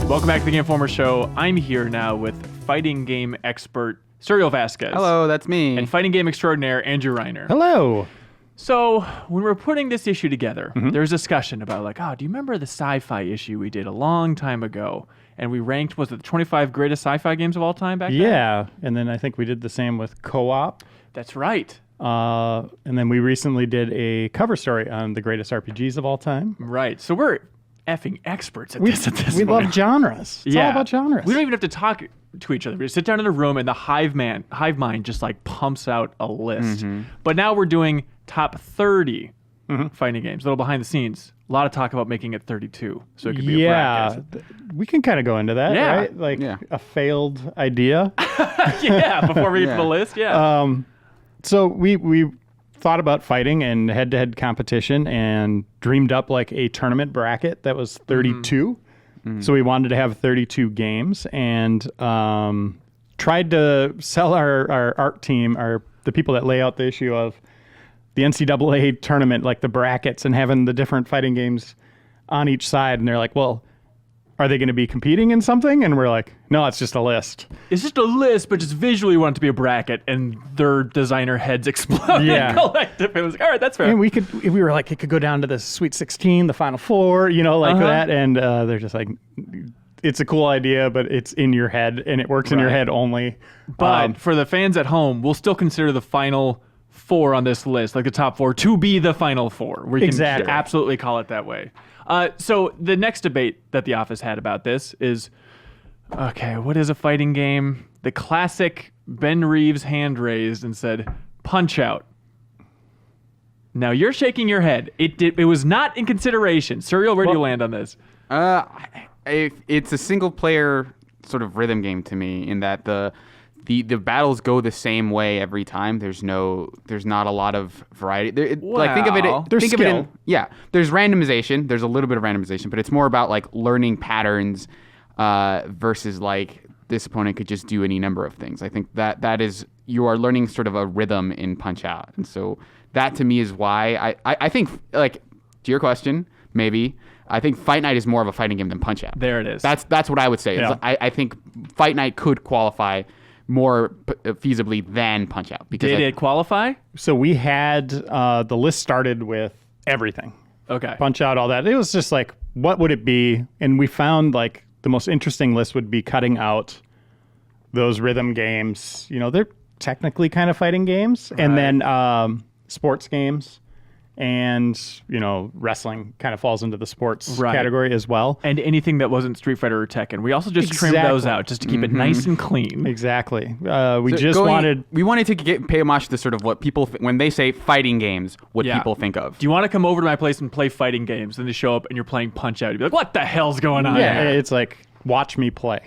Welcome back to the Game Informer Show. I'm here now with fighting game expert Serial Vasquez. Hello, that's me. And fighting game extraordinaire Andrew Reiner. Hello. So when we're putting this issue together, there's discussion about like, do you remember the sci-fi issue we did a long time ago? And we ranked, was it the 25 greatest sci-fi games of all time back then? Yeah, and then I think we did the same with Co-op. That's right. And then we recently did a cover story on the greatest RPGs of all time. Right. So we're effing experts at this We point. love genres. It's all about genres. We don't even have to talk to each other. We just sit down in a room and the hive mind just like pumps out a list. But now we're doing top 30 fighting games. A little behind the scenes. A lot of talk about making it 32, so it could be a bracket. We can kind of go into that, Yeah. right? Like a failed idea. Yeah, before we get to the list, So we thought about fighting and head-to-head competition and dreamed up like a tournament bracket that was 32. So we wanted to have 32 games and tried to sell our art team, the people that lay out the issue of the NCAA tournament, like the brackets and having the different fighting games on each side. And they're like, well, are they going to be competing in something? And we're like, no, it's just a list. It's just a list, but just visually want it to be a bracket, and their designer heads exploded collective. It was like, all right, that's fair. And we were like, it could go down to the Sweet 16, the Final Four, that. And they're just like, it's a cool idea, but it's in your head, and it works in your head only. But for the fans at home, we'll still consider the final four on this list, like the top four, to be the final four. We can absolutely call it that way. So the next debate that the office had about this is, okay, what is a fighting game? The classic Ben Reeves hand raised and said, Punch-Out. Now you're shaking your head. It was not in consideration. Serial, where do you land on this? It's a single player sort of rhythm game to me in that the battles go the same way every time. There's not a lot of variety. Think of it. There's randomization. There's a little bit of randomization, but it's more about like learning patterns versus like this opponent could just do any number of things. I think that is, you are learning sort of a rhythm in Punch-Out, and so that to me is why I think, like, to your question, maybe I think Fight Night is more of a fighting game than Punch-Out. There it is. That's what I would say. Yeah. I think Fight Night could qualify more feasibly than Punch-Out. Did it qualify? So we had the list started with everything. Okay. Punch-Out, all that. It was just like, what would it be? And we found like the most interesting list would be cutting out those rhythm games. They're technically kind of fighting games. Right. And then sports games. And, wrestling kind of falls into the sports category as well. And anything that wasn't Street Fighter or Tekken. We also just trimmed those out just to keep it nice and clean. Exactly. We wanted to pay homage to sort of what people, when they say fighting games, what people think of. Do you want to come over to my place and play fighting games? Then they show up and you're playing Punch-Out. You'd be like, what the hell's going on here? It's like, watch me play.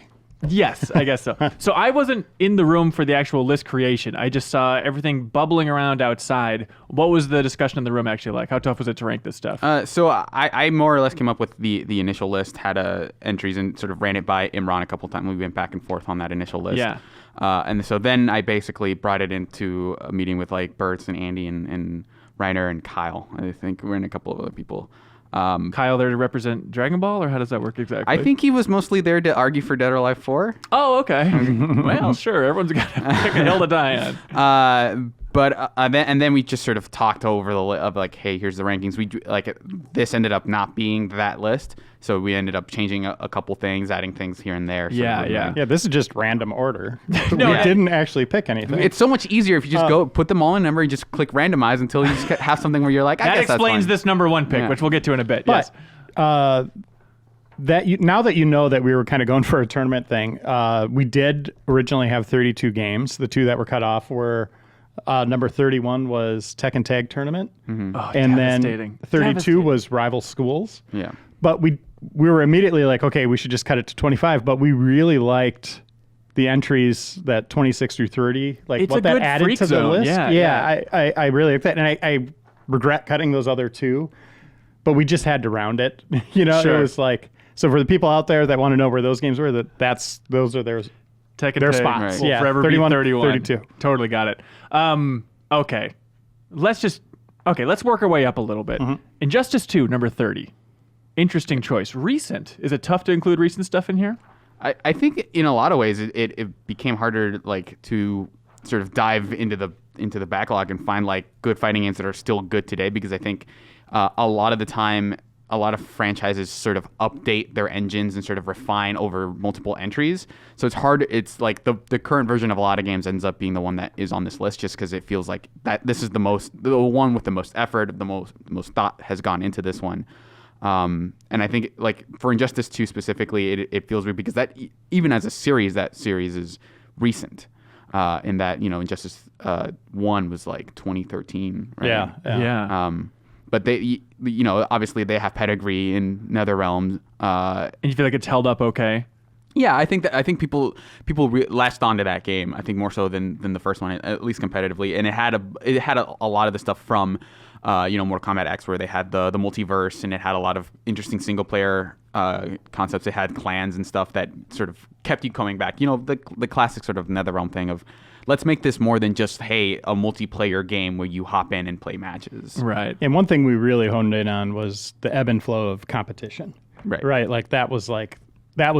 Yes, I guess so. So I wasn't in the room for the actual list creation. I just saw everything bubbling around outside. What was the discussion in the room actually like? How tough was it to rank this stuff? So I more or less came up with the initial list, had entries, and sort of ran it by Imran a couple times. We went back and forth on that initial list. Yeah. And so then I basically brought it into a meeting with like Bertz and Andy and Reiner and Kyle. I think we're in a couple of other people. Kyle there to represent Dragon Ball, or how does that work exactly? I think he was mostly there to argue for Dead or Alive 4. Oh, okay. Well, sure. Everyone's got to pick a hill to die on. But then we just sort of talked over of like, hey, here's the rankings. This ended up not being that list, so we ended up changing a couple things, adding things here and there. Yeah. This is just random order. We didn't actually pick anything. It's so much easier if you just go put them all in number and just click randomize until you just have something where you're like, I guess that's fine. That explains this number one pick, which we'll get to in a bit. But, yes. Now that you know that we were kind of going for a tournament thing, we did originally have 32 games. The two that were cut off were. Number 31 was Tekken Tag Tournament, and then 32 was Rival Schools. Yeah, but we were immediately like, okay, we should just cut it to 25. But we really liked the entries that 26 through 30, like it's what that added to the list. I really like that, and I regret cutting those other two, but we just had to round it. It was like, so for the people out there that want to know where those games were, those are theirs. Tekken their Tag spots. Will forever 31, be 31. 32. Totally got it. Okay. Let's work our way up a little bit. Injustice 2, number 30. Interesting choice. Recent. Is it tough to include recent stuff in here? I think in a lot of ways it became harder like to sort of dive into the backlog and find like good fighting games that are still good today, because I think a lot of the time a lot of franchises sort of update their engines and sort of refine over multiple entries. So it's hard. It's like the current version of a lot of games ends up being the one that is on this list, just because it feels like that this is the one with the most effort, the most thought has gone into this one. And I think like for Injustice 2 specifically, it feels weird because that even as a series, that series is recent. In that, Injustice 1 was like 2013, right? Yeah. But they, obviously they have pedigree in NetherRealm. And you feel like it's held up okay? Yeah, I think people latched onto that game. I think more so than the first one, at least competitively. And it had a lot of the stuff from, Mortal Kombat X, where they had the multiverse, and it had a lot of interesting single player concepts. It had clans and stuff that sort of kept you coming back. The classic sort of NetherRealm thing of, let's make this more than just, hey, a multiplayer game where you hop in and play matches. Right. And one thing we really honed in on was the ebb and flow of competition. Right. Right. That was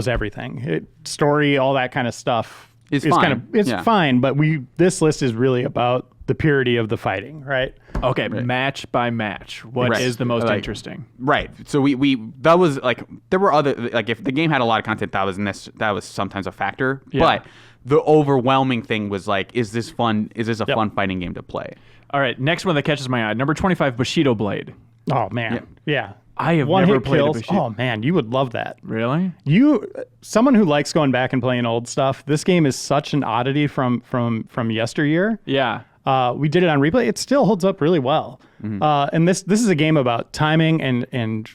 everything. Story, all that kind of stuff is fine. It's fine, but this list is really about the purity of the fighting, right? Okay, right. Match by match. What is the most interesting? Right. So we that was like, there were other, like if the game had a lot of content, that was sometimes a factor. Yeah. But the overwhelming thing was like, is this fun? Is this a fun fighting game to play? All right, next one that catches my eye. Number 25, Bushido Blade. Oh man, yeah. I have never played a Bushido. Oh man, you would love that. Really? Someone who likes going back and playing old stuff. This game is such an oddity from yesteryear. Yeah. We did it on replay. It still holds up really well. Mm-hmm. And this is a game about timing and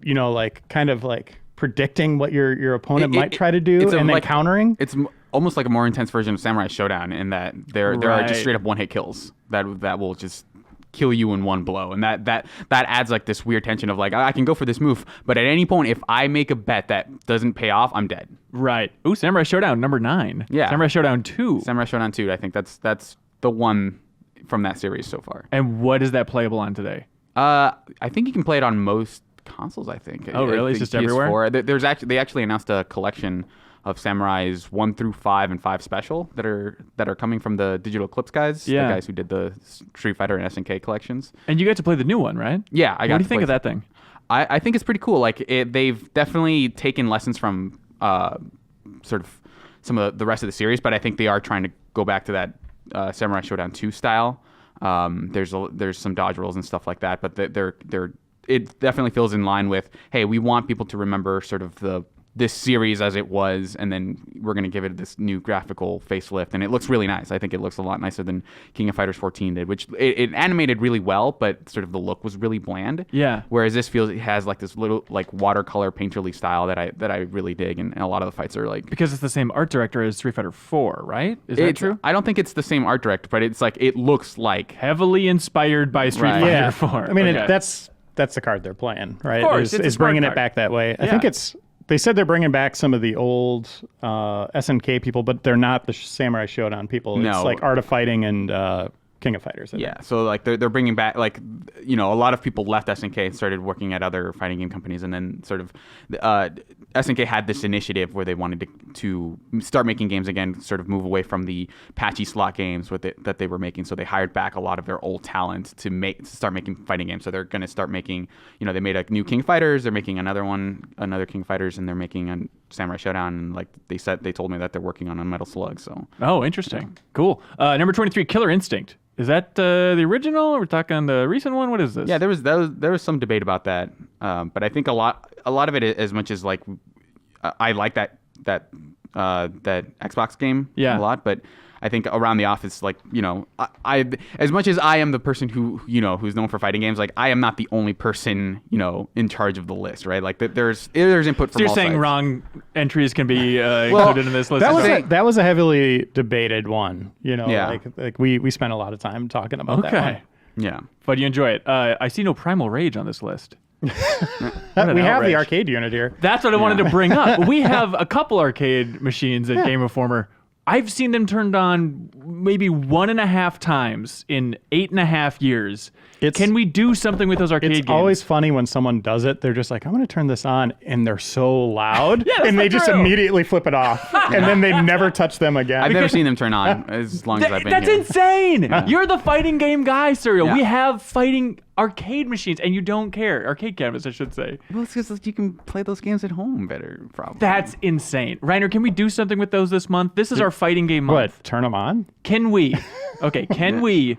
like kind of like predicting what your opponent might try to do and then countering. It's almost like a more intense version of Samurai Shodown in that there are just straight up one hit kills that will just kill you in one blow, and that adds like this weird tension of like, I can go for this move, but at any point if I make a bet that doesn't pay off, I'm dead. Right. Ooh, Samurai Shodown number 9. Yeah. Samurai Shodown 2. Samurai Shodown 2. I think that's the one from that series so far. And what is that playable on today? I think you can play it on most consoles. I think. Oh, really? It's just everywhere. They actually announced a collection of Samurais 1 through 5 and 5 Special that are coming from the Digital Eclipse guys. Yeah. The guys who did the Street Fighter and SNK collections. And you got to play the new one, right? Yeah, I got. What do you think of that thing? I think it's pretty cool. Like they've definitely taken lessons from sort of some of the rest of the series, but I think they are trying to go back to that Samurai Shodown 2 style. There's some dodge rolls and stuff like that, but it definitely feels in line with, hey, we want people to remember sort of this series as it was, and then we're going to give it this new graphical facelift, and it looks really nice. I think it looks a lot nicer than King of Fighters 14 did, which it animated really well, but sort of the look was really bland. Yeah. Whereas this feels, it has like this little like watercolor painterly style that I really dig, and a lot of the fights are like, because it's the same art director as Street Fighter 4, right? Is that true? I don't think it's the same art director, but it's like, it looks like heavily inspired by Street Fighter 4. I mean, that's the card they're playing, right? Of course, is bringing it back that way. I think they said they're bringing back some of the old SNK people, but they're not the Samurai Shodown people. No. It's like Art of Fighting and King of Fighters. Yeah, so like they're bringing back, like, a lot of people left SNK and started working at other fighting game companies, and then sort of SNK had this initiative where they wanted to start making games again, sort of move away from the patchy slot games that they were making. So they hired back a lot of their old talent to start making fighting games. So they're going to start making, they made a new King of Fighters, they're making another King of Fighters, and they're making a Samurai Shodown. And like they told me that they're working on a Metal Slug. So interesting, cool. Number 23, Killer Instinct. Is that the original? Or we're talking the recent one. What is this? Yeah, there was some debate about that, but I think a lot of it, as much as like I like that Xbox game a lot, but I think Around the Office, like, I as much as I am the person who who's known for fighting games, like I am not the only person in charge of the list, right? Like there's input from all sides. So you're saying wrong entries can be included in this list? That was a heavily debated one. Like we spent a lot of time talking about that one. Yeah, but you enjoy it. I see no Primal Rage on this list. We have the arcade unit here. That's what I wanted to bring up. We have a couple arcade machines at Game Informer. I've seen them turned on maybe 1.5 times in 8.5 years. Can we do something with those arcade games? It's always funny when someone does it. They're just like, I'm going to turn this on, and they're so loud, and they just immediately flip it off, and then they never touch them again. I've never seen them turn on as long as I've been here. That's insane. You're the fighting game guy, Serial. Yeah. We have fighting arcade machines, and you don't care. Arcade cabinets, I should say. Well, it's because you can play those games at home better, probably. That's insane. Reiner, can we do something with those this month? This is our fighting game month. What, turn them on? Can we? Okay, can we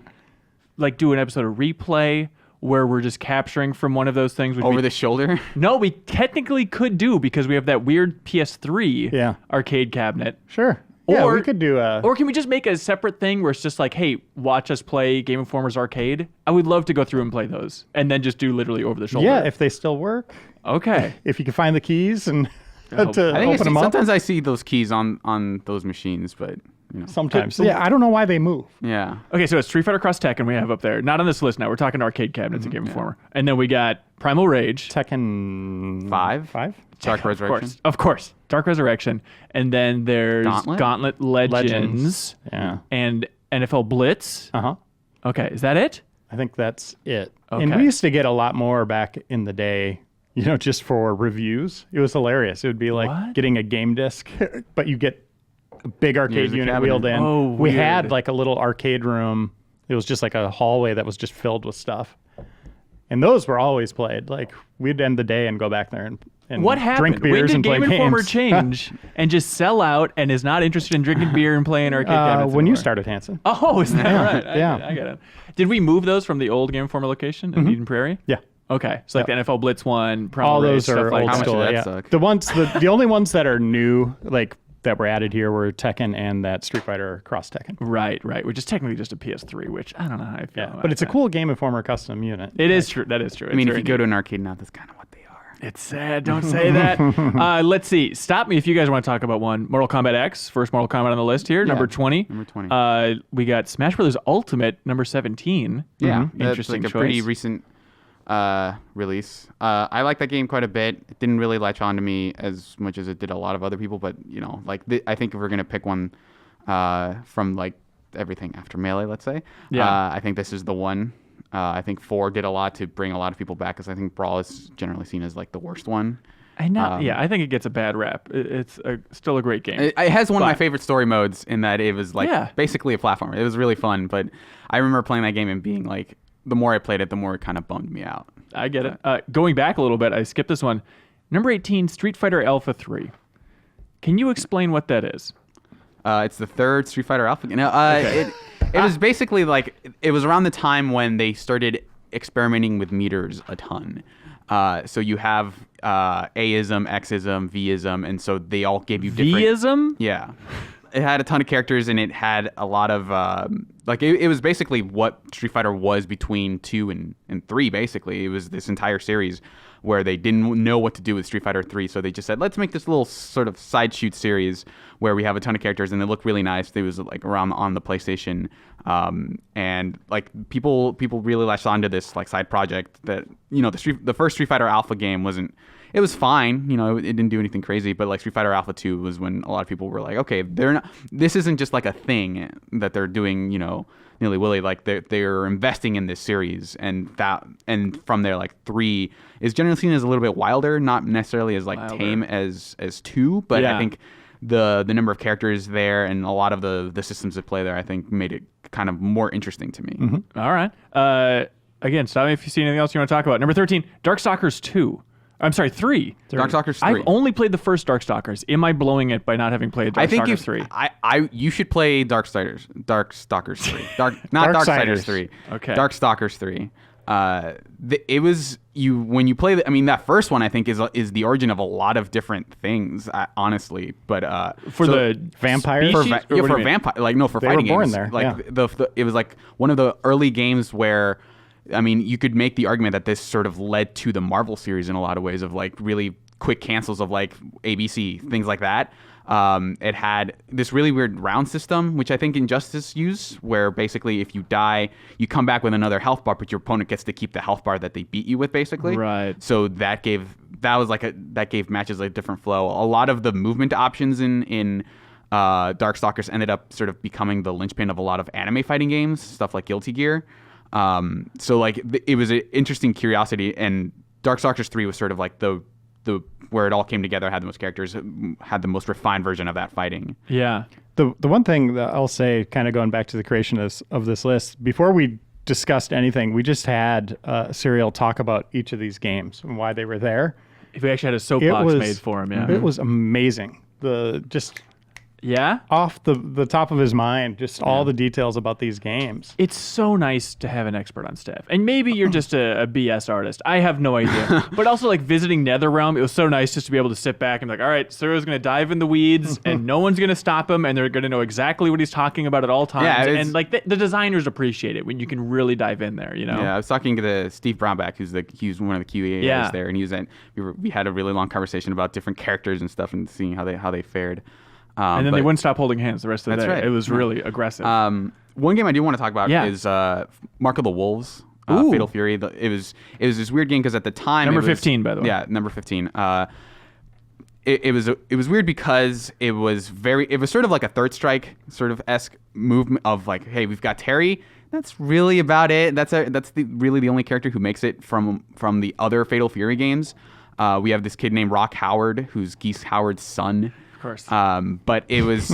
like do an episode of Replay where we're just capturing from one of those things? Over the shoulder? No, we technically could do because we have that weird PS3 arcade cabinet. Sure. Yeah, we could do Or can we just make a separate thing where it's just like, hey, watch us play Game Informer's Arcade? I would love to go through and play those and then just do literally over the shoulder. Yeah, if they still work. Okay. If you can find the keys and I think open them up. Sometimes I see those keys on those machines, but... Sometimes. Yeah, I don't know why they move. Yeah. Okay, so it's Street Fighter Cross Tekken we have up there. Not on this list now. We're talking arcade cabinets and Game Informer. And then we got Primal Rage. Tekken 5? Dark Resurrection. Of course. Dark Resurrection. And then there's Gauntlet Legends. Yeah. And NFL Blitz. Uh-huh. Okay, is that it? I think that's it. Okay. And we used to get a lot more back in the day, just for reviews. It was hilarious. It would be like getting a game disc, but you get a big arcade unit wheeled in. Oh, we had like a little arcade room. It was just like a hallway that was just filled with stuff. And those were always played. Like we'd end the day and go back there and what happened? drink beers and play games. When did Game Informer change and just sell out and is not interested in drinking beer and playing arcade cabinets when anymore? you started, Hanson. Oh, is that right? Yeah. I get it. Did we move those from the old Game Informer location in Eden Prairie? Yeah. Okay, so like the NFL Blitz one, Primal all Rage, those are stuff like old that. school. How much did Yeah. that suck? The only ones that are new, like that were added here, were Tekken and that Street Fighter Cross Tekken. Right, which is technically just a PS3, which I don't know how I feel about but it's that. a cool Game Informer custom unit. It is true. That is true. I mean, if you go to an arcade now, that's kind of what they are. It's sad. Don't say that. Let's see. Stop me if you guys want to talk about one. Mortal Kombat X, first Mortal Kombat on the list here, number 20. Number 20. We got Smash Bros. Ultimate, number 17. Yeah, that's Interesting like a choice. pretty recent release. I like that game quite a bit. It didn't really latch on to me as much as it did a lot of other people, but I think if we're gonna pick one from like everything after Melee, let's say, I think this is the one. I think 4 did a lot to bring a lot of people back, because I think Brawl is generally seen as like the worst one. I think it gets a bad rap. It's still a great game. It has one of my favorite story modes in that it was like basically a platformer. It was really fun, but I remember playing that game and being like, the more I played it, the more it kind of bummed me out. I get it. Going back a little bit, I skipped this one. Number 18, Street Fighter Alpha 3. Can you explain what that is? It's the third Street Fighter Alpha. It was basically like, it was around the time when they started experimenting with meters a ton. So you have A-ism, X-ism, V-ism, and so they all gave you different... V-ism? Yeah. It had a ton of characters, and it had a lot of... it was basically what Street Fighter was between 2 and 3, basically. It was this entire series where they didn't know what to do with Street Fighter 3, so they just said, let's make this little sort of side shoot series where we have a ton of characters, and they look really nice. It was like around on the PlayStation, and like people really latched onto this like side project that, the first Street Fighter Alpha game wasn't... It was fine, it didn't do anything crazy, but like Street Fighter Alpha 2 was when a lot of people were like, okay, this isn't just like a thing that they're doing, nilly-willy, like they're investing in this series, and from there, like 3 is generally seen as a little bit wilder, not necessarily as like tame as 2, but I think the number of characters there and a lot of the systems that play there, I think made it kind of more interesting to me. Mm-hmm. All right. Again, stop me if you see anything else you want to talk about. Number 13, Darkstalkers 2. I'm sorry, 3. Darkstalkers 3. I've only played the first Darkstalkers. Am I blowing it by not having played Darkstalkers 3? You should play Darkstalkers 3. Not Darksiders 3. Okay. Darkstalkers 3. It was when you play that first one, I think is the origin of a lot of different things, honestly. But the vampires, for vampire, for they fighting were born games. there. Like it was like one of the early games where, you could make the argument that this sort of led to the Marvel series in a lot of ways, of like really quick cancels of like ABC, things like that. It had this really weird round system, which I think Injustice used, where basically if you die, you come back with another health bar, but your opponent gets to keep the health bar that they beat you with, basically. Right. So that gave matches a different flow. A lot of the movement options in Darkstalkers ended up sort of becoming the linchpin of a lot of anime fighting games, stuff like Guilty Gear. So like it was an interesting curiosity, and Darkstalkers 3 was sort of like the where it all came together, had the most characters, had the most refined version of that fighting. Yeah. The one thing that I'll say, kind of going back to the creation of this list, before we discussed anything, we just had Serial talk about each of these games and why they were there. If we actually had a soapbox made for him, yeah. It was amazing. Off the top of his mind, just all the details about these games. It's so nice to have an expert on staff. And maybe you're just a BS artist. I have no idea. But also, like, visiting NetherRealm, it was so nice just to be able to sit back and be like, all right, Sarah's going to dive in the weeds, and no one's going to stop him, and they're going to know exactly what he's talking about at all times. Yeah, and, like, the designers appreciate it when you can really dive in there, you know? Yeah, I was talking to Steve Brownback, who's one of the QAs there, and he was we had a really long conversation about different characters and stuff and seeing how they fared. And then they wouldn't stop holding hands the rest of the day. Right. It was really aggressive. One game I do want to talk about is Mark of the Wolves, Fatal Fury. It was this weird game because at the time number 15, by the way. Yeah, number 15. It was weird because it was sort of like a Third Strike sort of esque movement of like, hey, we've got Terry. That's really about it. That's really the only character who makes it from the other Fatal Fury games. We have this kid named Rock Howard, who's Geese Howard's son. Of course. But it was...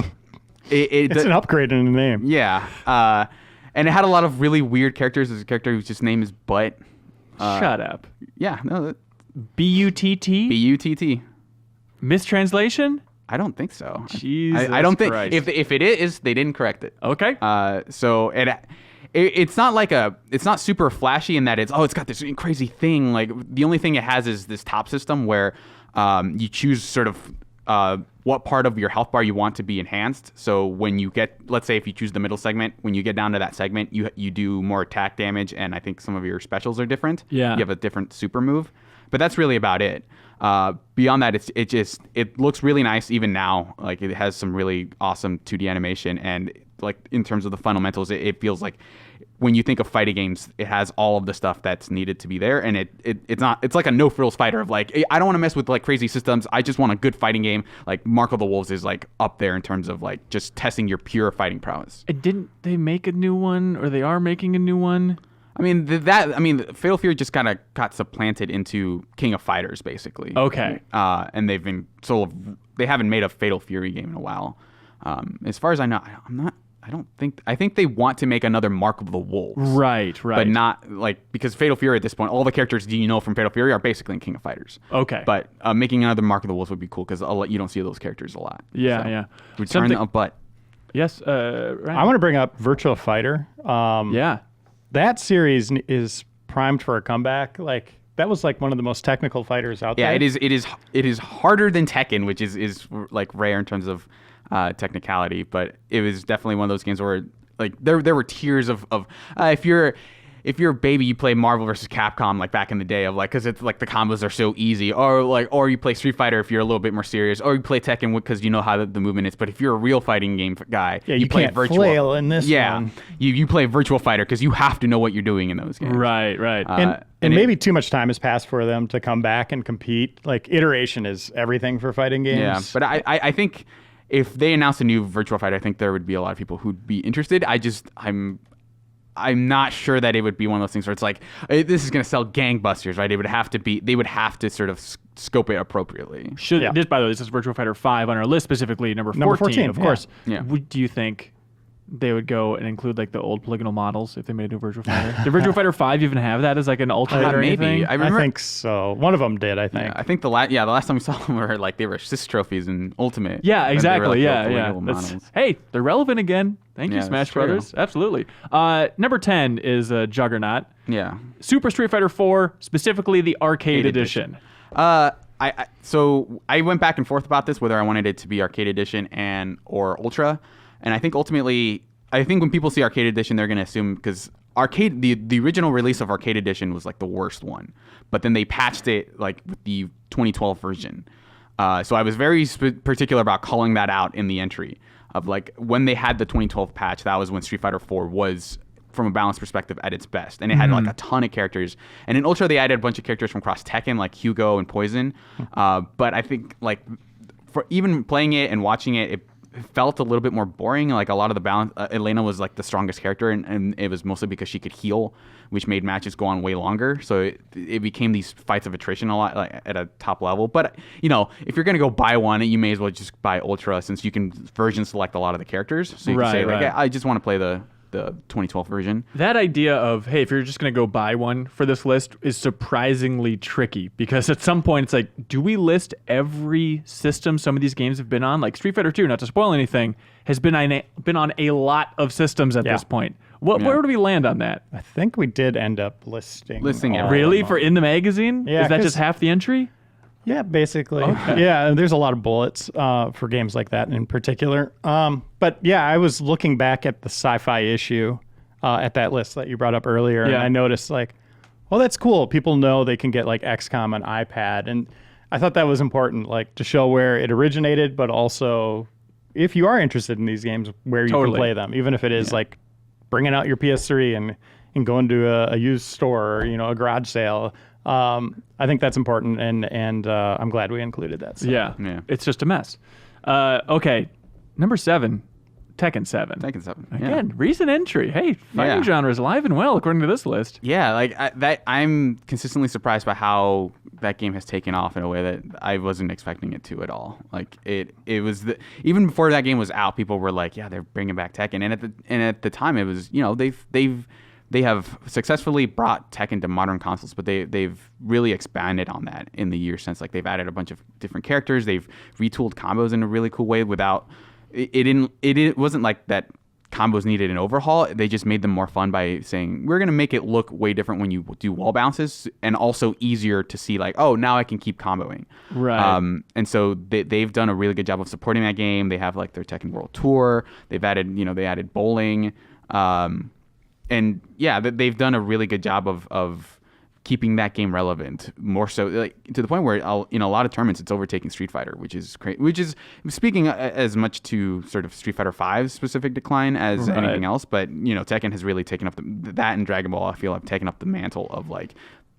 It's an upgrade in the name. Yeah. And it had a lot of really weird characters. There's a character whose just name is Butt. Shut up. Yeah. No. B-U-T-T? B-U-T-T. Mistranslation? I don't think so. Jesus I don't think... Christ. If it is, they didn't correct it. Okay. So it's not like it's not super flashy in that it's got this crazy thing. Like the only thing it has is this top system where you choose sort of what part of your health bar you want to be enhanced. So when you get, let's say if you choose the middle segment, when you get down to that segment, you do more attack damage, and I think some of your specials are different. Yeah. You have a different super move, but that's really about it. Beyond that, it looks really nice even now. Like it has some really awesome 2D animation, and like in terms of the fundamentals, it feels like when you think of fighting games, it has all of the stuff that's needed to be there, and it's like a no frills fighter of like, I don't want to mess with like crazy systems. I just want a good fighting game. Like Mark of the Wolves is like up there in terms of like just testing your pure fighting prowess. Didn't they make a new one, or they are making a new one? I mean Fatal Fury just kind of got supplanted into King of Fighters basically. Okay. And they haven't made a Fatal Fury game in a while. As far as I know, I think they want to make another Mark of the Wolves. Right. But not like, because Fatal Fury at this point, all the characters you know from Fatal Fury are basically in King of Fighters. Okay. But making another Mark of the Wolves would be cool because you don't see those characters a lot. Yeah, so, yeah. Return of Butt. Yes. Right. I want to bring up Virtua Fighter. Yeah. That series is primed for a comeback. Like that was like one of the most technical fighters out there. Yeah, it is harder than Tekken, which is like rare in terms of technicality, but it was definitely one of those games where like there were tiers of if you're a baby, you play Marvel vs. Capcom like back in the day of like, because it's like the combos are so easy, or you play Street Fighter if you're a little bit more serious, or you play Tekken because you know how the movement is. But if you're a real fighting game guy, you play can't flail in this one. You play Virtua Fighter because you have to know what you're doing in those games. Right. And maybe too much time has passed for them to come back and compete. Like iteration is everything for fighting games. Yeah, but I think if they announced a new Virtua Fighter, I think there would be a lot of people who'd be interested. I'm not sure that it would be one of those things where it's like, this is going to sell gangbusters, right? They would have to sort of scope it appropriately. By the way, this is Virtua Fighter 5 on our list, specifically number 14 of course. Yeah. Do you think they would go and include like the old polygonal models if they made a new Virtua Fighter? Did Virtua Fighter 5 even have that as like an alternate or maybe. anything? I think so. One of them did, I think. Yeah, I think the last time we saw them were like they were assist trophies in Ultimate. Yeah, exactly. Yeah. Hey, they're relevant again. Thank you, Smash Brothers. Absolutely. Number 10 is Juggernaut. Yeah. Super Street Fighter 4, specifically the Arcade Edition. So I went back and forth about this, whether I wanted it to be Arcade Edition or Ultra. And I think ultimately, when people see Arcade Edition, they're going to assume, because the original release of Arcade Edition was like the worst one, but then they patched it like with the 2012 version. So I was very particular about calling that out in the entry of like when they had the 2012 patch. That was when Street Fighter 4 was, from a balance perspective, at its best, and it had like a ton of characters. And in Ultra, they added a bunch of characters from cross Tekken, like Hugo and Poison. But I think like for even playing it and watching it, felt a little bit more boring. Like a lot of the balance, Elena was like the strongest character, and it was mostly because she could heal, which made matches go on way longer. So it became these fights of attrition a lot, like at a top level. But if you're gonna go buy one, you may as well just buy Ultra, since you can version select a lot of the characters. So you can say like, I just want to play the 2012 version. That idea of, hey, if you're just going to go buy one for this list is surprisingly tricky, because at some point it's like, do we list every system some of these games have been on? Like Street Fighter 2, not to spoil anything, has been on a lot of systems at this point. Where do we land on that? I think we did end up listing it. Really? For in the magazine? Yeah, is that just half the entry? Yeah, basically. Okay. Yeah, there's a lot of bullets for games like that in particular. But yeah, I was looking back at the sci-fi issue at that list that you brought up earlier, and I noticed like, well, that's cool. People know they can get like XCOM on iPad, and I thought that was important, like to show where it originated, but also if you are interested in these games, where you can play them, even if it is like bringing out your PS3 and going to a used store or a garage sale. I think that's important, and I'm glad we included that. So. Yeah, it's just a mess. Okay, number 7, Tekken 7. Tekken 7. Again, recent entry. Hey, fighting genre is alive and well according to this list. Yeah, like I'm consistently surprised by how that game has taken off in a way that I wasn't expecting it to at all. Like it was even before that game was out, people were like, yeah, they're bringing back Tekken, and at the time it was they have successfully brought Tekken to modern consoles, but they've really expanded on that in the years since. Like they've added a bunch of different characters. They've retooled combos in a really cool way without it wasn't like that combos needed an overhaul. They just made them more fun by saying, we're going to make it look way different when you do wall bounces, and also easier to see like, oh, now I can keep comboing. Right. And so they've done a really good job of supporting that game. They have like their Tekken World Tour. They've added, they added bowling. And yeah, they've done a really good job of keeping that game relevant, more so like to the point where in a lot of tournaments it's overtaking Street Fighter, which is great. Which is speaking as much to sort of Street Fighter 5's specific decline as anything else. But Tekken has really taken up that, and Dragon Ball, I feel, have taken up the mantle of like,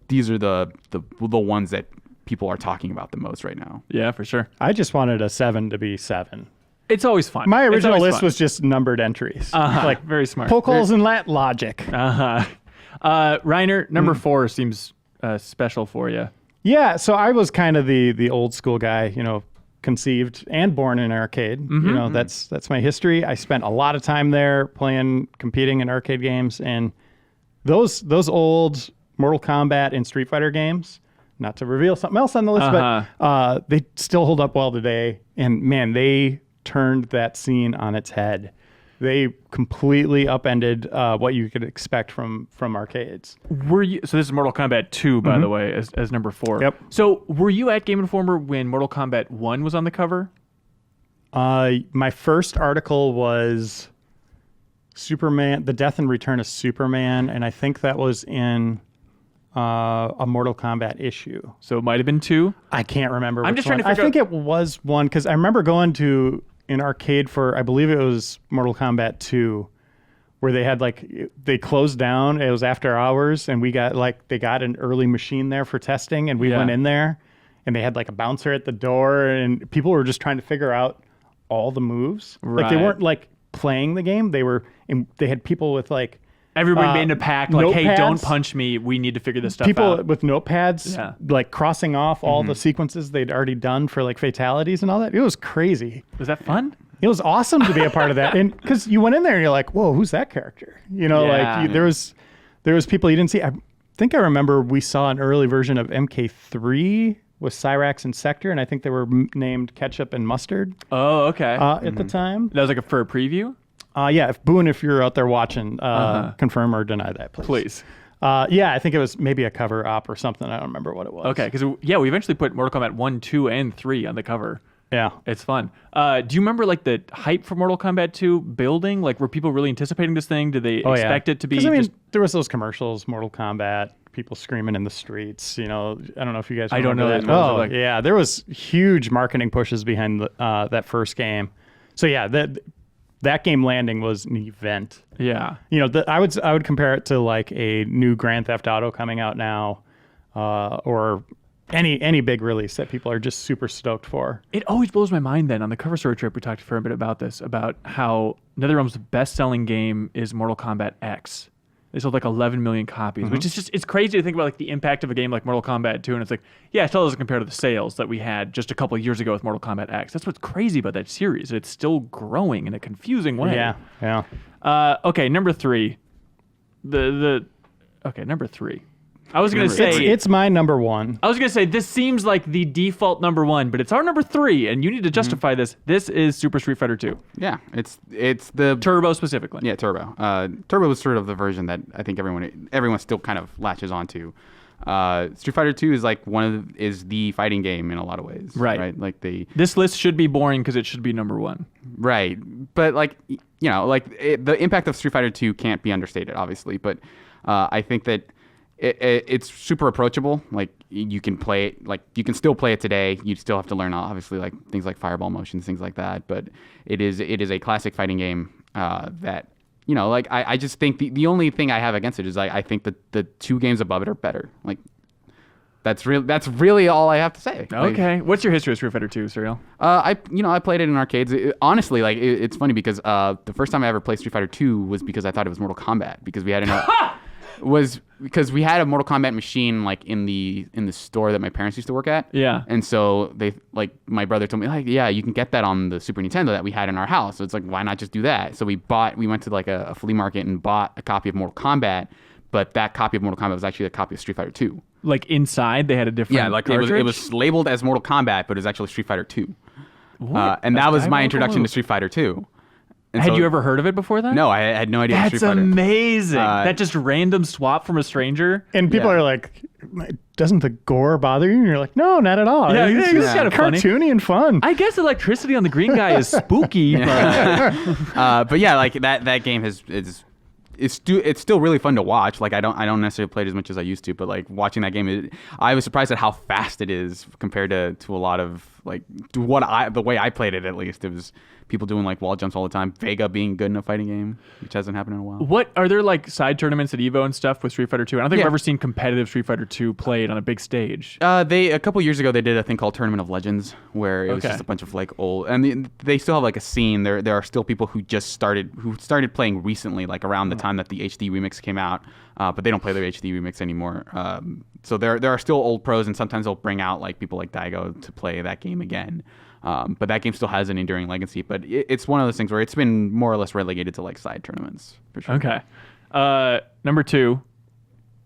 these are the ones that people are talking about the most right now. Yeah, for sure. I just wanted a 7 to be 7. It's always fun. My original list was just numbered entries. Like very smart. Poke holes in that logic. Reiner, number 4 seems special for you. Yeah, so I was kind of the old school guy, conceived and born in an arcade. That's my history. I spent a lot of time there competing in arcade games, and those old Mortal Kombat and Street Fighter games, not to reveal something else on the list, but they still hold up well today. And man, they turned that scene on its head. They completely upended what you could expect from arcades. So this is Mortal Kombat 2, by the way, as number 4. Yep. So were you at Game Informer when Mortal Kombat 1 was on the cover? My first article was Superman, The Death and Return of Superman, and I think that was in a Mortal Kombat issue. So it might have been 2? I can't remember. I'm just trying to figure out. I think it was 1, because I remember going to an arcade for, I believe it was Mortal Kombat 2, where they had they closed down. It was after hours, and we got they got an early machine there for testing, and we went in there, and they had a bouncer at the door, and people were just trying to figure out all the moves. Right. They weren't playing the game. They had people with everybody made in a pack, hey, don't punch me. We need to figure this stuff out. People with notepads, crossing off all the sequences they'd already done for fatalities and all that. It was crazy. Was that fun? It was awesome to be a part of that, and because you went in there and you're like, "Whoa, who's that character?" There was people you didn't see. I think I remember we saw an early version of MK3 with Cyrax and Sector, and I think they were named Ketchup and Mustard. Oh, okay. At the time, that was for a preview. Yeah, if you're out there watching, confirm or deny that, please. Yeah, I think it was maybe a cover op or something. I don't remember what it was. Okay, because we eventually put Mortal Kombat 1, 2, and 3 on the cover. Yeah. It's fun. Do you remember the hype for Mortal Kombat 2 building? Were people really anticipating this thing? Did they expect it to be? There was those commercials, Mortal Kombat, people screaming in the streets. I don't know if you guys remember. I don't know that. Oh, yeah. There was huge marketing pushes behind that first game. So yeah, that game landing was an event. Yeah. I would compare it to a new Grand Theft Auto coming out now, or any big release that people are just super stoked for. It always blows my mind then. On the cover story trip, we talked for a bit about this, about how NetherRealm's best-selling game is Mortal Kombat X. They sold like 11 million copies, which is just, it's crazy to think about like the impact of a game like Mortal Kombat 2. And it's like, yeah, it still doesn't compare to the sales that we had just a couple of years ago with Mortal Kombat X. That's what's crazy about that series. It's still growing in a confusing way. Yeah. Okay, number 3. Okay, number 3. I was going to say... It's my number 1. I was going to say, this seems like the default number 1, but it's our number 3, and you need to justify this. This is Super Street Fighter 2. Yeah, it's the... Turbo specifically. Yeah, Turbo. Turbo was sort of the version that I think everyone still kind of latches onto. Street Fighter 2 is like is the fighting game in a lot of ways. Right? Like This list should be boring because it should be number 1. Right. But like, the impact of Street Fighter 2 can't be understated, obviously. But I think that it's super approachable. Like you can play it, like you can still play it today. You still have to learn obviously like things like fireball motions, things like that. But it is a classic fighting game that like I just think the only thing I have against it is I think that the 2 games above it are better. Like that's really all I have to say. Okay, what's your history of Street Fighter 2, Serial? I played it in arcades. Honestly, like it's funny because the first time I ever played Street Fighter 2 was because I thought it was Mortal Kombat because we had we had a Mortal Kombat machine like in the store that my parents used to work at. Yeah. And so my brother told me like, yeah, you can get that on the Super Nintendo that we had in our house. So it's like, why not just do that? So we went to like a flea market and bought a copy of Mortal Kombat, but that copy of Mortal Kombat was actually a copy of Street Fighter 2. Like inside they had a different cartridge? it was labeled as Mortal Kombat, but it was actually Street Fighter 2. And that was my introduction to Street Fighter 2. Had you ever heard of it before that? No, I had no idea. That's Street Fighter. Amazing. That just random swap from a stranger. And people are like, doesn't the gore bother you? And you're like, no, not at all. Yeah, it's kind of cartoony and fun. I guess electricity on the green guy is spooky. But yeah, like that game it's still really fun to watch. Like I don't necessarily play it as much as I used to, but like watching that game, I was surprised at how fast it is compared to a lot of like the way I played it. At least it was people doing like wall jumps all the time. Vega being good in a fighting game, which hasn't happened in a while. What are there like side tournaments at Evo and stuff with Street Fighter 2? I don't think I've ever seen competitive Street Fighter 2 played on a big stage. A couple years ago they did a thing called Tournament of Legends where it was just a bunch of like old, and they still have like a scene. There are still people who started playing recently, like around the time that the HD remix came out, but they don't play the HD remix anymore. So there are still old pros, and sometimes they'll bring out like people like Daigo to play that game again. But that game still has an enduring legacy. But it's one of those things where it's been more or less relegated to like side tournaments for sure. Okay. Number 2,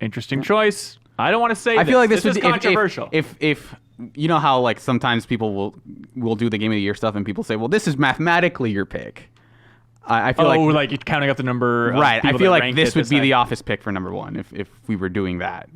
interesting choice. I don't want to say I feel like this is controversial. If you know how like sometimes people will do the Game of the Year stuff and people say, well, this is mathematically your pick. I feel like you're counting up the number. Right. I feel like this would be the Office pick for number 1 if we were doing that.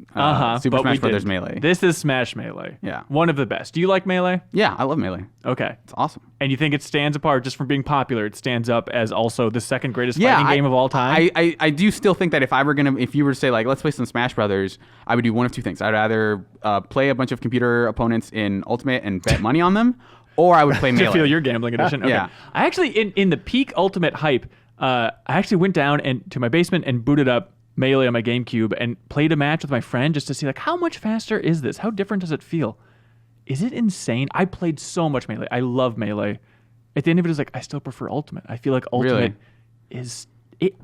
Super Smash Brothers Melee. This is Smash Melee. Yeah. One of the best. Do you like Melee? Yeah, I love Melee. Okay. It's awesome. And you think it stands apart just from being popular? It stands up as also the second greatest fighting game of all time? I do still think that if you were to say like, let's play some Smash Brothers, I would do one of two things. I'd either play a bunch of computer opponents in Ultimate and bet money on them, or I would play Melee. To feel your gambling edition. Okay. Yeah. I actually, in the peak Ultimate hype, I actually went down to my basement and booted up Melee on my GameCube and played a match with my friend just to see like how much faster is this? How different does it feel? Is it insane? I played so much Melee. I love Melee. At the end of it, it's like I still prefer Ultimate. I feel like Ultimate is it.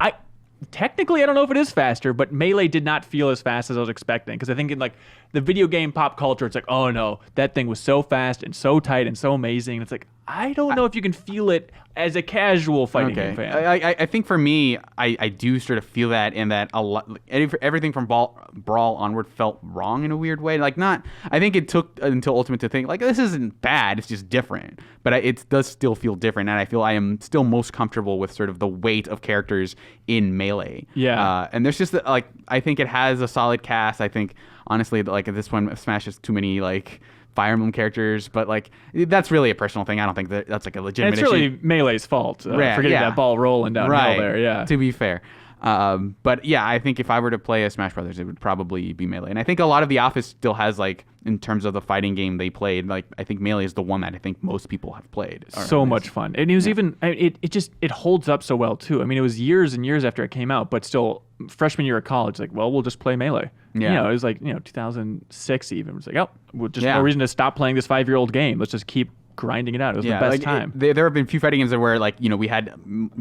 Technically, I don't know if it is faster, but Melee did not feel as fast as I was expecting. Because I think in like the video game pop culture, it's like, oh no, that thing was so fast and so tight and so amazing. And it's like, I don't know if you can feel it as a casual fighting game fan. I think for me, I do sort of feel that in that a lot, everything from Brawl onward felt wrong in a weird way. Like I think it took until Ultimate to think like this isn't bad, it's just different. But it does still feel different, and I feel I am still most comfortable with sort of the weight of characters in Melee. Yeah. And there's just like I think it has a solid cast. I think honestly like at this point Smash has too many like Fire Emblem characters, but like that's really a personal thing. I don't think that's like a legitimate issue. It's really Melee's fault for getting that ball rolling downhill there. Yeah. To be fair. But yeah, I think if I were to play a Smash Brothers, it would probably be Melee. And I think a lot of the Office still has like in terms of the fighting game they played. Like I think Melee is the one that I think most people have played. So much fun, and it was even it holds up so well too. I mean, it was years and years after it came out, but still, freshman year of college, like, well, we'll just play Melee. Yeah. It was like 2006 even. It was like, oh, well, just no reason to stop playing this 5-year-old game. Let's just keep grinding it out. It was the best time. There have been a few fighting games where like we had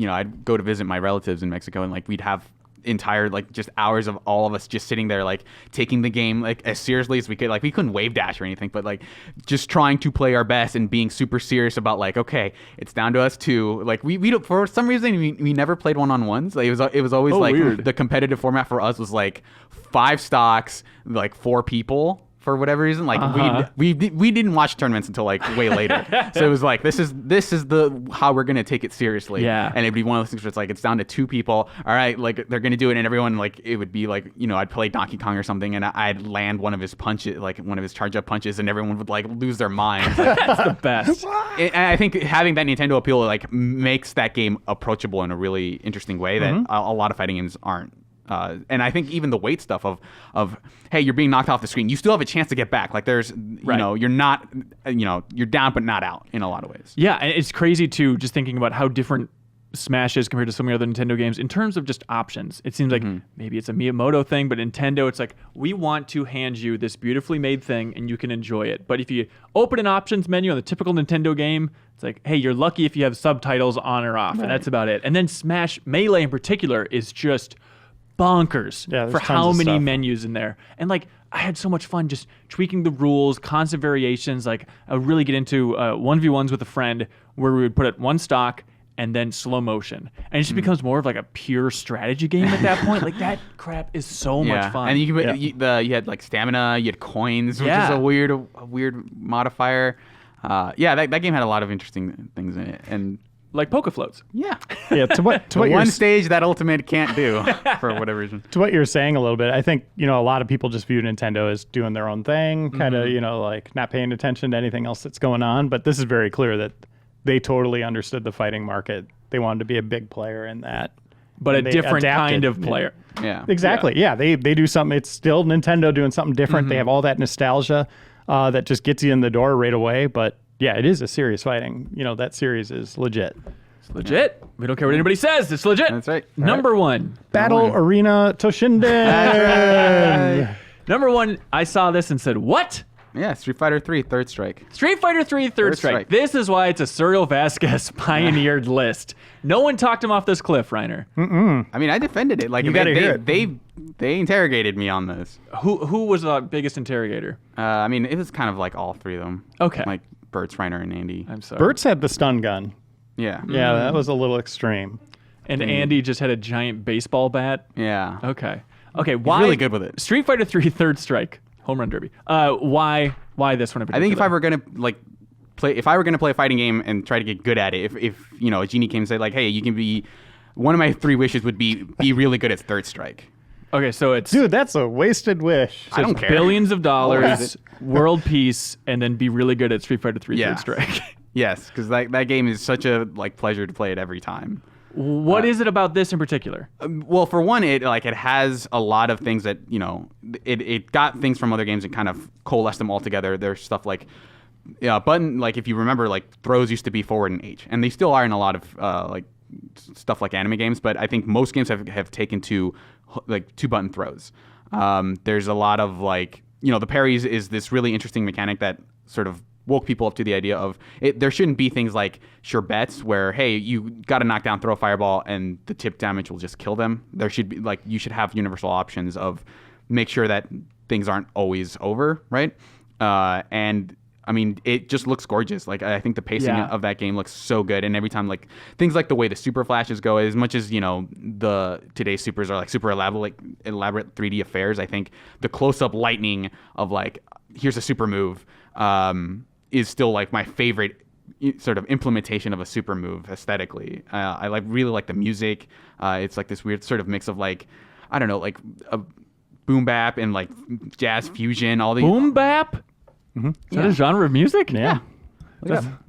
I'd go to visit my relatives in Mexico and like we'd have entire like just hours of all of us just sitting there like taking the game like as seriously as we could. Like we couldn't wave dash or anything, but like just trying to play our best and being super serious about like, okay, it's down to us two. Like we don't, for some reason we never played one-on-ones. Like it was always like weird. The competitive format for us was like 5 stocks, like 4 people. For whatever reason, like we didn't watch tournaments until like way later, so it was like this is the how we're gonna take it seriously. Yeah, and it'd be one of those things where it's like it's down to 2 people. All right, like they're gonna do it, and everyone like it would be like I'd play Donkey Kong or something, and I'd land one of his punches, like one of his charge up punches, and everyone would like lose their minds. That's the best. And I think having that Nintendo appeal like makes that game approachable in a really interesting way that a lot of fighting games aren't. And I think even the weight stuff of hey, you're being knocked off the screen, you still have a chance to get back. Like there's you're not you're down but not out in a lot of ways. Yeah, and it's crazy too, just thinking about how different Smash is compared to so many other Nintendo games in terms of just options. It seems like maybe it's a Miyamoto thing, but Nintendo, it's like we want to hand you this beautifully made thing and you can enjoy it. But if you open an options menu on the typical Nintendo game, it's like, hey, you're lucky if you have subtitles on or off, and that's about it. And then Smash Melee in particular is just bonkers for how many menus in there. And like I had so much fun just tweaking the rules, constant variations. Like I would really get into 1v1s with a friend where we would put it 1 stock and then slow motion, and it just becomes more of like a pure strategy game at that point. Like that crap is so much fun. And you had like stamina, you had coins, which is a weird modifier. That game had a lot of interesting things in it, and like poke floats. Yeah. To what one stage that Ultimate can't do for whatever reason. To what you're saying a little bit, I think a lot of people just view Nintendo as doing their own thing, kind of like not paying attention to anything else that's going on. But this is very clear that they totally understood the fighting market. They wanted to be a big player in that, but a different kind of player. Yeah, exactly. Yeah, they do something. It's still Nintendo doing something different. They have all that nostalgia that just gets you in the door right away. But yeah, it is a serious fighting. That series is legit. It's legit. We don't care what anybody says. It's legit. That's right. Number 1. Battle Arena Toshinden. Number 1, I saw this and said, what? Yeah, Street Fighter 3 Third Strike. Street Fighter 3 Third Strike. This is why it's a Serial Vasquez pioneered list. No one talked him off this cliff, Reiner. I mean, I defended it. Like you gotta hear it. They interrogated me on this. Who was the biggest interrogator? I mean, it was kind of like all 3 of them. Okay. Like Bert's, Reiner, and Andy. I'm sorry. Bert's had the stun gun. Yeah. Yeah, that was a little extreme. And Andy just had a giant baseball bat. Yeah. Okay. Why? He's really good with it. Street Fighter 3 Third Strike. Home run derby. Why this one in particular? I think if I were gonna play a fighting game and try to get good at it, if a genie came and said like, hey, you can be, one of my 3 wishes would be really good at Third Strike. Okay, so it's dude, that's a wasted wish. I don't care. Billions of dollars, world peace, and then be really good at Street Fighter 3 Third Strike. Yes, because that game is such a pleasure to play it every time. What is it about this in particular? Well, for one, it has a lot of things that it got things from other games and kind of coalesced them all together. There's stuff like button, like if you remember, like throws used to be forward and H, and they still are in a lot of stuff like anime games. But I think most games have taken to like 2-button throws. There's a lot of the parries is this really interesting mechanic that sort of woke people up to the idea of it. There shouldn't be things like sure bets where, hey, you got to knock down, throw a fireball, and the tip damage will just kill them. There should be you should have universal options of make sure that things aren't always over, right? And I mean, it just looks gorgeous. Like I think the pacing of that game looks so good, and every time things like the way the super flashes go, as much as the today's supers are like super elaborate 3D affairs. I think the close-up lightning of here's a super move. Is still my favorite sort of implementation of a super move aesthetically. I really like the music. It's this weird sort of mix of I don't know, a boom bap and jazz fusion. All the boom bap. Mm-hmm. Is that a genre of music? Yeah.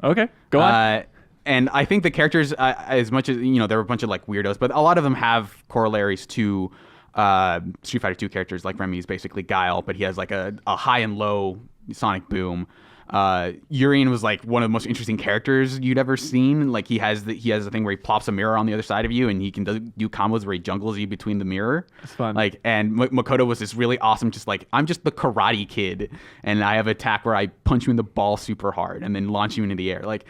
Okay, go on. And I think the characters, as much as there were a bunch of weirdos, but a lot of them have corollaries to Street Fighter 2 characters. Like Remy is basically Guile, but he has a high and low Sonic Boom. Urien was like one of the most interesting characters you'd ever seen. Like he has the thing where he plops a mirror on the other side of you, and he can do combos where he jungles you between the mirror. It's fun. Like, and Makoto was this really awesome, just like, I'm just the Karate Kid, and I have an attack where I punch you in the ball super hard and then launch you into the air. Like,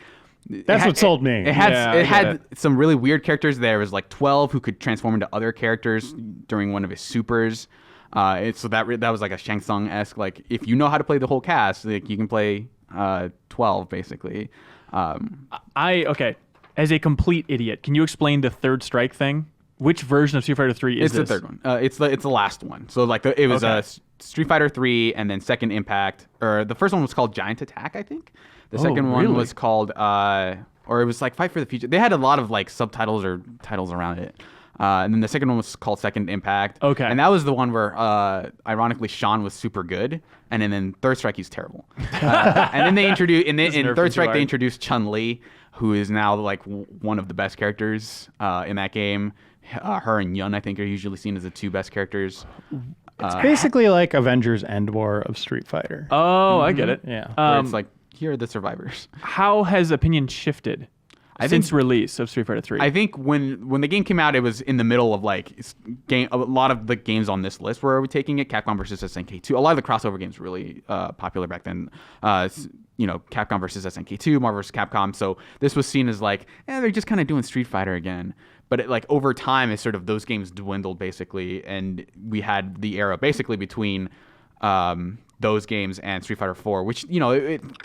that's what sold me. It had some really weird characters. There was like 12 who could transform into other characters during one of his supers. So that was like a Shang Tsung-esque, like, if you know how to play the whole cast, like, you can play 12 basically. Okay, as a complete idiot, can you explain the third strike thing? Which version of Street Fighter 3 is this? It's the third one. It's the last one. So like it was Street Fighter 3 and then Second Impact, or the first one was called Giant Attack, I think. The second one was called or it was like Fight for the Future. They had a lot of like subtitles or titles around it. And then the second one was called Second Impact. Okay. And that was the one where, ironically, Sean was super good. And then Third Strike, he's terrible. And then they introduced, in Third Strike, they introduced Chun-Li, who is now like one of the best characters in that game. Her and Yun, I think, are usually seen as the two best characters. It's basically like Avengers End War of Street Fighter. Oh, I get it. Yeah. Where it's like, here are the survivors. How has opinion shifted since release of Street Fighter 3? I think when the game came out, it was in the middle of like a lot of the games on this list were taking it. Capcom versus SNK2. A lot of the crossover games were really popular back then. Capcom versus SNK2, Marvel vs. Capcom. So this was seen as like, they're just kind of doing Street Fighter again. But like over time, as sort of those games dwindled basically, and we had the era basically between those games and Street Fighter 4, which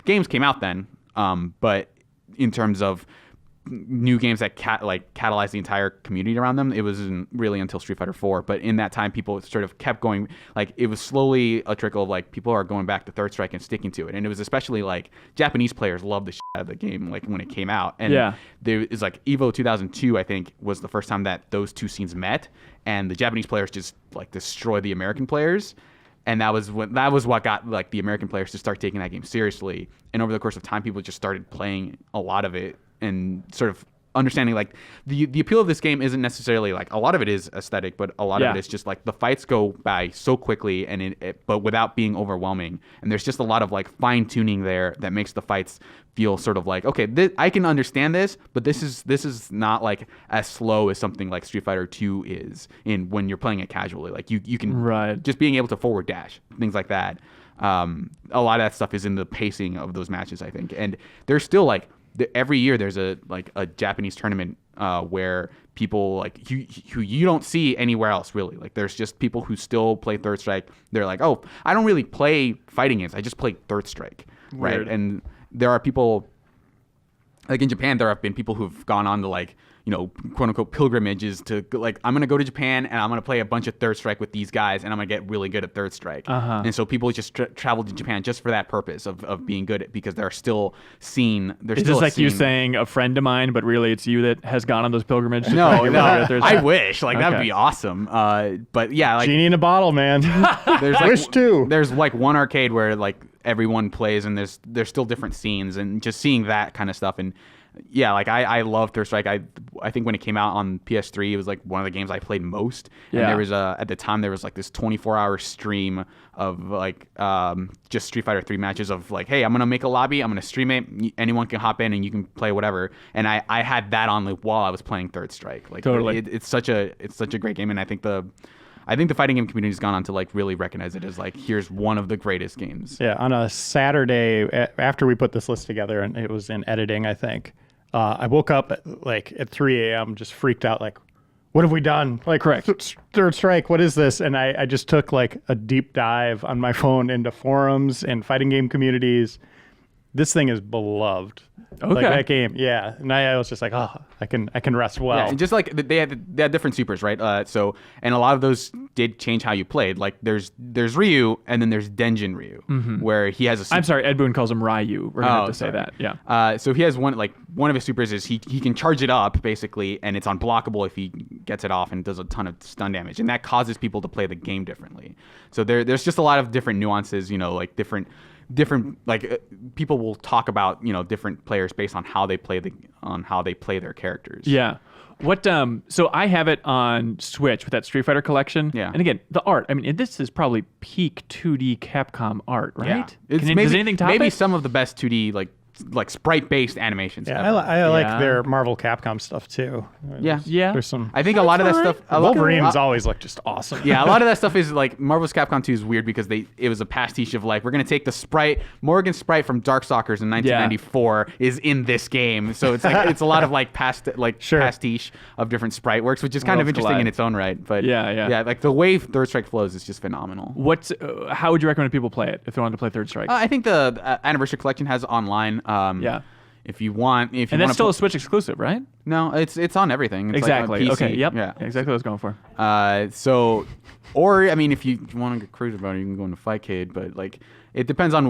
games came out then, but in terms of new games that catalyzed the entire community around them, it wasn't really until Street Fighter 4. But in that time, people sort of kept going. Like, it was slowly a trickle of like people are going back to Third Strike and sticking to it. And it was especially like Japanese players loved the shit out of the game, like when it came out. And there is like Evo 2002, I think, was the first time that those two scenes met, and the Japanese players just like destroyed the American players. And that was what got like the American players to start taking that game seriously. And over the course of time, people just started playing a lot of it and sort of understanding like the appeal of this game isn't necessarily like, a lot of it is aesthetic, but a lot of it is just like the fights go by so quickly and but without being overwhelming. And there's just a lot of like fine tuning there that makes the fights feel sort of like, okay, I can understand this, but this is not like as slow as something like Street Fighter 2 is when you're playing it casually. Like you can just being able to forward dash, things like that. A lot of that stuff is in the pacing of those matches, I think. And there's still like every year there's a Japanese tournament where people like who you don't see anywhere else really. Like there's just people who still play Third Strike. They're like, oh, I don't really play fighting games. I just play Third Strike, right? And there are people like in Japan. There have been people who've gone on to like, quote unquote pilgrimages to like, I'm gonna go to Japan and I'm gonna play a bunch of Third Strike with these guys and I'm gonna get really good at Third Strike. And so people just travel to Japan just for that purpose of being good at, because they're still seen. There's it's still just like scene. you saying a friend of mine, but really it's you that has gone on those pilgrimages. No, I wish that would be awesome. But yeah, like genie in a bottle, man. There's like, wish too. There's like one arcade where like everyone plays and there's still different scenes, and just seeing that kind of stuff. And yeah, like I love Third Strike. I think when it came out on PS3, it was like one of the games I played most. And there was at the time there was like this 24-hour stream of like just Street Fighter 3 matches of like, hey, I'm gonna make a lobby, I'm gonna stream it, anyone can hop in and you can play whatever. And I had that on like while I was playing Third Strike. Like totally, it's such a great game, and I think the fighting game community has gone on to like really recognize it as like, here's one of the greatest games. Yeah, on a Saturday after we put this list together, and it was in editing, I think. I woke up at 3 a.m. just freaked out, like, what have we done? Like, Third Strike, what is this? And I just took like a deep dive on my phone into forums and fighting game communities. This thing is beloved. Okay. Like that game, yeah. And I was just like, oh, I can rest well. Yeah, and just like they had different supers, right? So, and a lot of those did change how you played. Like there's Ryu, and then there's Denjin Ryu, where he has a super. I'm sorry, Ed Boon calls him Ryu. We're gonna have to say that. Yeah. So he has one of his supers is he can charge it up basically, and it's unblockable if he gets it off, and does a ton of stun damage, and that causes people to play the game differently. So there's just a lot of different nuances, like different different people will talk about different players based on how they play their characters. Yeah. What so I have it on Switch with that Street Fighter collection. Yeah. And again, the art. I mean, this is probably peak 2D Capcom art, right? Yeah. Does anything top maybe it? some of the best 2D like sprite-based animations. Yeah, I like their Marvel Capcom stuff too. Yeah. There's some. I think a lot of that stuff. Wolverine's always looked just awesome. Yeah, a lot of that stuff is like Marvel's Capcom 2 is weird because it was a pastiche of like, we're gonna take the sprite, Morgan's sprite from Darkstalkers in 1994 is in this game, so it's like it's a lot of like pastiche of different sprite works, which is kind of interesting in its own right. But yeah, like the way Third Strike flows is just phenomenal. How would you recommend people play it if they wanted to play Third Strike? I think the Anniversary Collection has online. If you want, and that's still a Switch exclusive, right? No, it's on everything. It's exactly. Like on PC. Okay. Yep. Yeah. Exactly what I was going for. Or I mean, if you want to get cruise about it, you can go into Fightcade. But like, it depends on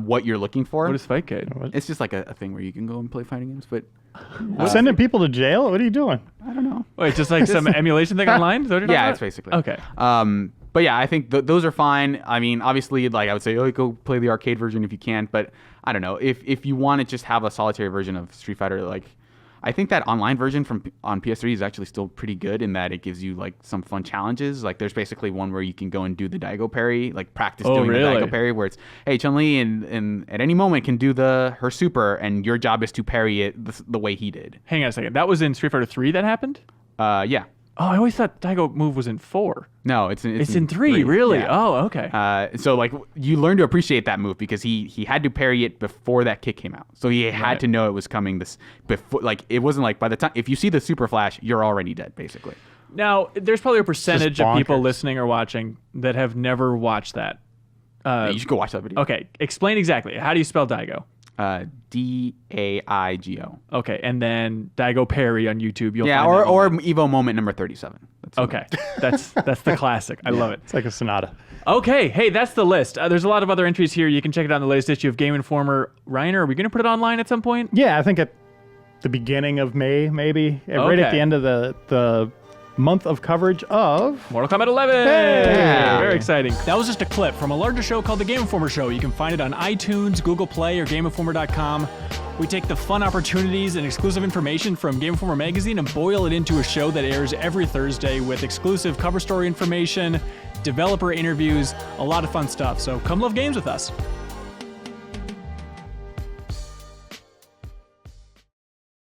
what you're looking for. What is Fightcade? It's just like a thing where you can go and play fighting games. But sending people to jail? What are you doing? I don't know. Wait, just like some emulation thing online? Is that what you're talking about? It's basically okay. But yeah, I think those are fine. I mean, obviously, like I would say, go play the arcade version if you can. But I don't know if you want to just have a solitary version of Street Fighter. Like, I think that online version on PS3 is actually still pretty good in that it gives you like some fun challenges. Like, there's basically one where you can go and do the Daigo parry, like practice doing the Daigo parry, where it's hey, Chun-Li and at any moment can do her super, and your job is to parry it the way he did. Hang on a second. That was in Street Fighter 3 that happened? Yeah. Oh, I always thought Daigo move was in 4. No, it's in 3, really? Yeah. Oh, okay. So like you learn to appreciate that move because he had to parry it before that kick came out. So he had to know it was coming before. Like, it wasn't like by the time if you see the super flash, you're already dead basically. Now, there's probably a percentage of people listening or watching that have never watched that. You should go watch that video. Okay, explain exactly. How do you spell Daigo? Daigo. Okay, and then Daigo parry on YouTube. You'll find or Evo moment number 37. Okay, that's the classic. I love it. It's like a Sonata. Okay, hey, that's the list. There's a lot of other entries here. You can check it out in the latest issue of Game Informer. Ryan, are we going to put it online at some point? Yeah, I think at the beginning of May, maybe. Right at the end of the month of coverage of Mortal Kombat 11. Hey! Very exciting. That was just a clip from a larger show called The Game Informer Show. You can find it on iTunes, Google Play, or GameInformer.com. We take the fun opportunities and exclusive information from Game Informer magazine and boil it into a show that airs every Thursday with exclusive cover story information, developer interviews, a lot of fun stuff. So come love games with us.